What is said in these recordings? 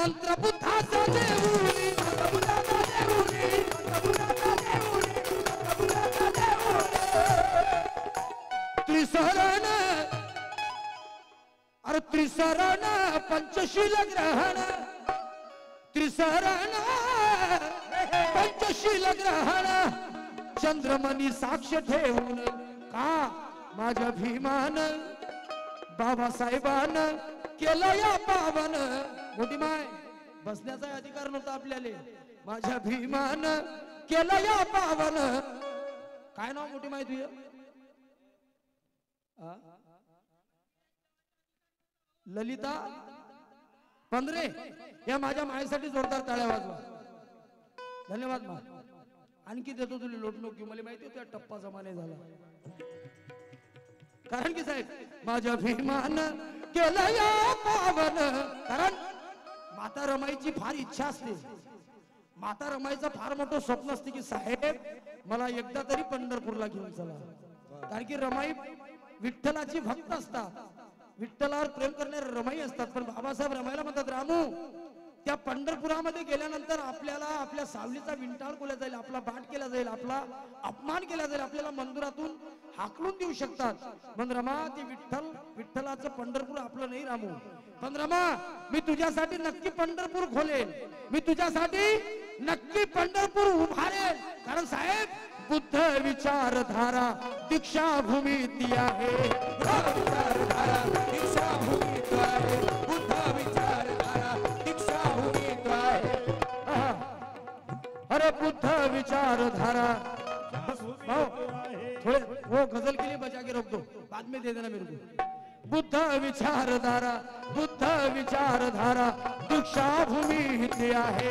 मंत्र बुद्धाचा देऊळी त्रिसरण अरे त्रिसरण पंचशील ग्रहण त्रिसरण पंचशील ग्रहण चंद्रमणी साक्ष ठेवून का माझ्या भीमान बाबासाहेबान केलं या पावन मोठी माय बसण्याचा अधिकार नव्हता आपल्याला माझ्या भीमान केलं या पावन काय नाव मोठी माय तुझं ललिता पंधरे या माझ्या मायेसाठी जोरदार टाळ्या वाजवा धन्यवाद मा आणखी देतो तुला लोट नको मला माहिती होत्या टप्पा जमाने झाला कारण की साहेब माझ्या भीमान केलं या पावन कारण माता रमाईची फार इच्छा असते माता रमाईचं फार मोठं स्वप्न असते की साहेब मला एकदा तरी पंढरपूरला घेऊन चला कारण की रमाई विठ्ठलाची भक्त असतात विठ्ठलावर प्रेम करणारे रमाई असतात पण बाबासाहेब रमाईला म्हणतात रामू त्या पंढरपुरामध्ये गेल्यानंतर आपल्याला आपल्या सावलीचा विंटाळ केला जाईल आपला बाट केला जाईल आपला अपमान केला जाईल आपल्याला मंदिरातून हाकलून देऊ शकतात पण रमा ते विठ्ठलाचं पंढरपूर आपलं नाही रामू पण रमा मी तुझ्यासाठी नक्की पंढरपूर खोलेन मी तुझ्यासाठी नक्की पंढरपूर उभारेन कारण साहेब बुद्ध विचारधारा दीक्षा भूमी ती आहे दीक्षा भूमी ती आहे बुद्ध विचारधारा दीक्षा भूमी ती आहे अरे बुद्ध विचारधारा थोड़े वो गजल के लिए बचा के रख दो बाद में दे देना मेरे को बुद्ध विचारधारा दीक्षा भूमी ती आहे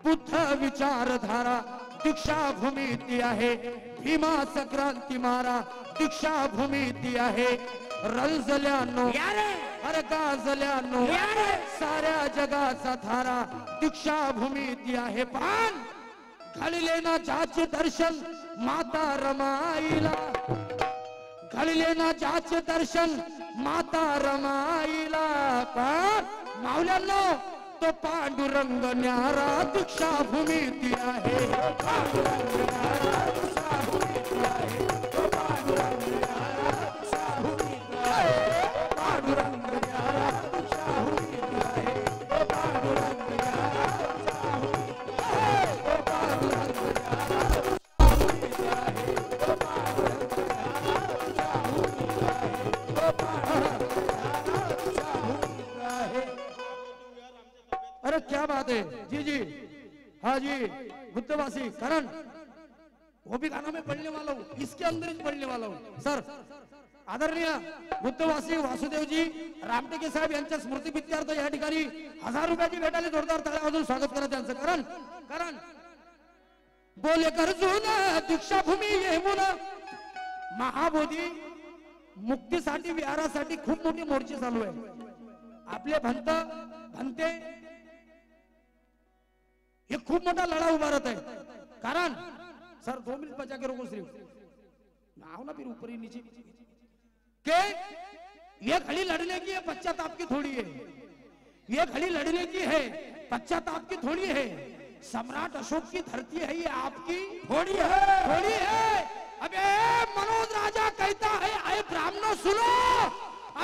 बुद्ध विचारधारा दीक्षा भूमी ती आहे भीमा संक्रांती मारा दीक्षा भूमी ती आहे रंजल्यानो अरे गाजल्यानो साऱ्या जगाचा धारा दीक्षा भूमी ती आहे पण घडले ना ज्याचे दर्शन माता रमाईला घडले ना ज्याचे दर्शन माता रमाईला पण माऊल्यांनो तो पांडुरंग न्यारा दीक्षा भूमी ती आहे पांडुरंग न्यारा दीक्षा भूमी ती आहे तो पांडुरंग न्यारा दीक्षा भूमी ती आहे पांडुरंग न्यारा दीक्षा भूमी ती आहे तो पांडुरंग न्यारा दीक्षा भूमी ती आहे तो पांडुरंग न्यारा दीक्षा भूमी ती आहे तो पांडुरंग न्यारा दीक्षा भूमी ती आहे तो पांडुरंग न्यारा दीक्षा भूमी ती आहे अरे क्या बात है जी जी हाँ जी बुद्धवासी करण वो भी गाना में पढ़ने वाला हूँ इसके अंदर ही पढ़ने वाला हूँ सर आदरणीय बुद्धवासी वासुदेव जी रामटेके साहेब यांच्या स्मृती प्रित्यर्थ या ठिकाणी 1000 रुपयाची भेट आली जोरदार टाळ्या वाजवून स्वागत करा त्यांचं करण करण बोले कर्जून दीक्षाभूमी येऊन महाबोधी मुक्तीसाठी विहारासाठी खूप मोठी मोर्चे चालू आहे आपले भंते ये खूब मोटा लड़ा उभारत है कारण सर 2 मिनट बचा के रोको सिर्फ ना ना फिर ऊपर ही नीचे के ये खड़ी लड़ने की है पश्चाताप की थोड़ी है ये खड़ी लड़ने की है पश्चाताप की थोड़ी है सम्राट अशोक की धरती है ये आपकी थोड़ी है अबे मनोज राजा कहता है अरे ब्राह्मणों सुनो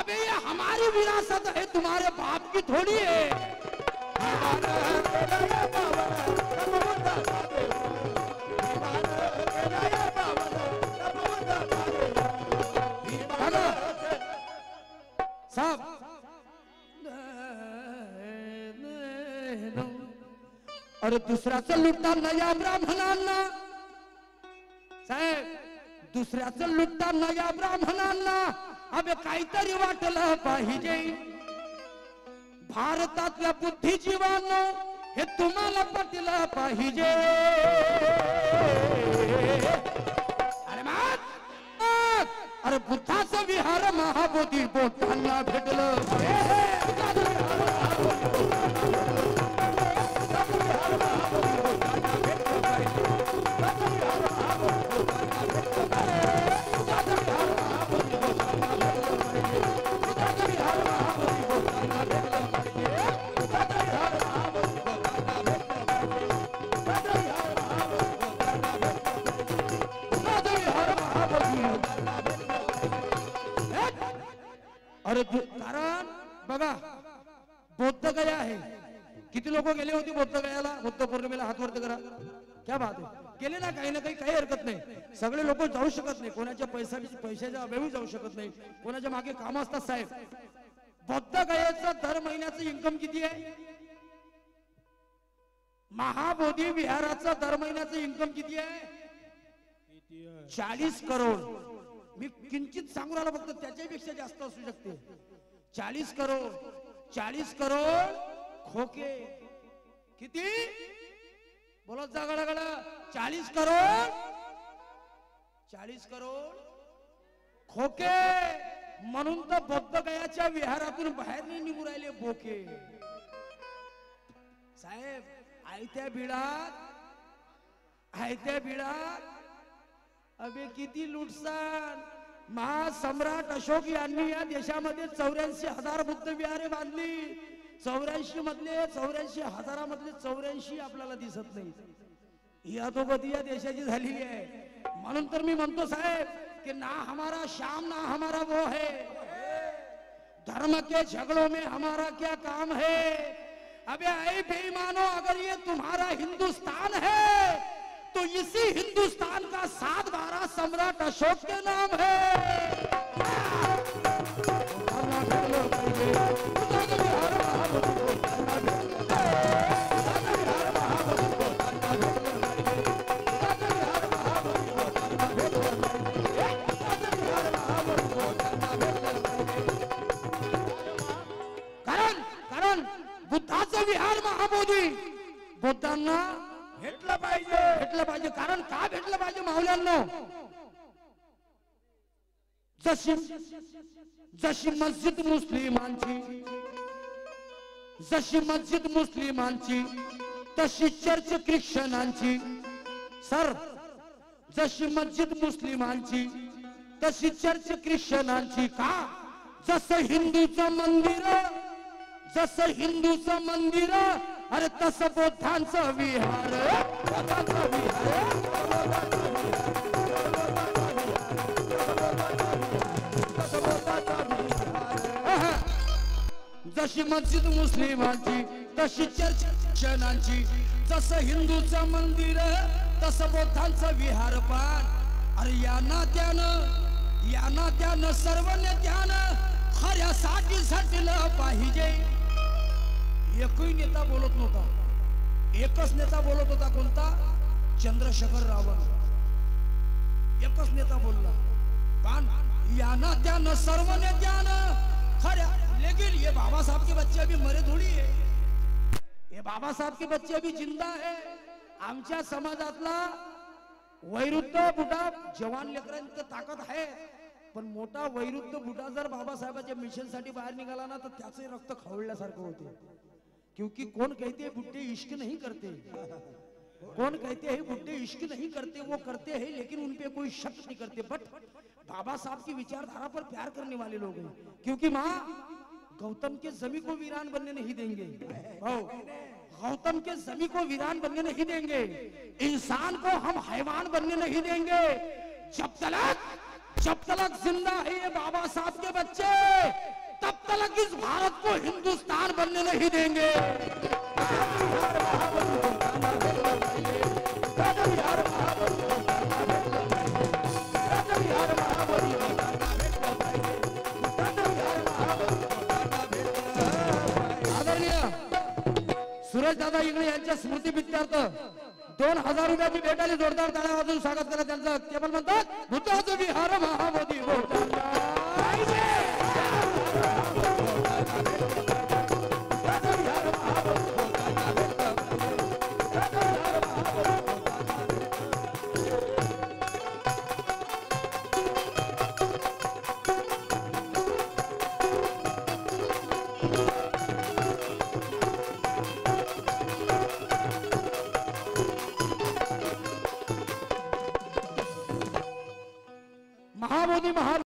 अबे ये हमारी विरासत है तुम्हारे बाप की थोड़ी है साहब अरे दुसऱ्याचं लुटता नया ब्राह्मणांना साहेब दुसऱ्याचं लुटता नया ब्राह्मणांना अबे काहीतरी वाटलं पाहिजे भारतातल्या बुद्धिजीवांनो हे तुम्हाला पटलं पाहिजे अरे बुद्धाचं विहार महाबोधी बोटांना भेटलं अरे कारण बघा बौद्ध गया आहे, किती लोक गेले होते बौद्ध गयाला? बुद्ध पौर्णिमेला हात वरती करा. क्या बात आहे, गेले ना, काही ना काही हरकत नाही. सगळे लोक जाऊ शकत नाही, कोणाच्या पैशाच्या अभावी जाऊ शकत नाही, कोणाच्या मागे काम असतात साहेब. बौद्ध गयाचं दर महिन्याचं इन्कम किती आहे? महाबोधी विहाराचं दर महिन्याचं इन्कम किती आहे? 40 करोड. मी किंचित सांगून आलो, फक्त त्याच्यापेक्षा जास्त असू शकते. 40 करोड. 40 करोड खोके. किती बोलत जा गडगड. 40 करोड. 40 करोड खोके. म्हणून तर बौद्ध गयाच्या विहारातून बाहेर नाही निघू राहिले बोके साहेब. आयत्या बिळात अबे किती लुटसान. महासम्राट अशोक यांनी या देशामध्ये 84,000 बुद्ध विहारे बांधली. 84 मधले 84,000 84 आपल्याला दिसत नाही. ही अधोगती या देशाची झालेली आहे. म्हणून तर मी म्हणतो साहेब कि ना हमारा शाम ना हमारा वो है, धर्म के झगड़ों में हमारा क्या काम है. अबे ऐ बेईमानो, अगर ये तुम्हारा हिंदुस्तान है तो इसी हिंदुस्तान का 7/12 सम्राट अशोक के नाम है. कारण बुद्धाचं विहार महाबोधी बुद्धांना भेटलं पाहिजे. कारण का भेटलं पाहिजे माऊल्यांनो? जशी मस्जिद मुस्लिमांची तशी चर्च ख्रिश्चनांची. सर, जशी मस्जिद मुस्लिमांची तशी चर्च ख्रिश्चनांची. का? जसं हिंदूचं मंदिर अरे तसं बौद्धांचं विहार. जशी मस्जिद मुस्लिमांची तशी चर्च ख्रिश्चनांची. जसं हिंदूचं मंदिर तसं बौद्धांचं विहार. पण अरे या नात्यानं सर्व नेत्यानं खऱ्यासाठी झटलं पाहिजे. एकही नेता बोलत नव्हता, एकच नेता बोलत होता. कोणता? चंद्रशेखर रावण. एकच नेता बोलला. पण या नात्यानं सर्व नेत्यानं खऱ्या. लेकिन ये बाबा साहब के बच्चे अभी मरे थोड़ी है, ये बाबा साहब के बच्चे अभी जिंदा है. आमच्या समाजातला वैरुद्ध बुटा जवान लेकरांची ताकद आहे, पण मोठा वैरुद्ध बुटा जर बाबासाहेबांच्या मिशन साठी बाहेर निघाला ना तर त्याचे रक्त खवळल्यासारखं होते. क्योंकि कौन कहते हैं बुड्ढे इश्क नहीं करते, कौन कहते हैं बुड्ढे इश्क नहीं करते, वो करते हैं लेकिन उनपे कोई शक नहीं करते. बट बाबा साहब की विचारधारा पर प्यार करने वाले लोग हैं. क्योंकि माँ गौतम के जमी को वीरान बनने नहीं देंगे. गौतम के जमी को वीरान बनने नहीं देंगे. इंसान को हम हैवान बनने नहीं देंगे. जब तलक जिंदा है ये बाबा साहब के बच्चे, तब तक इस भारत को हिंदुस्तान बनने नहीं देंगे. आदरणीय सुरेश दादा इंगळे यांच्या स्मृती प्रित्यर्थ 2000 रुपयाची भेट आली. जोरदार टाळ्या वाजवून स्वागत करा त्यांचं. केवळ म्हणतात बुद्धाचं विहार महाबोधी. महाबोधी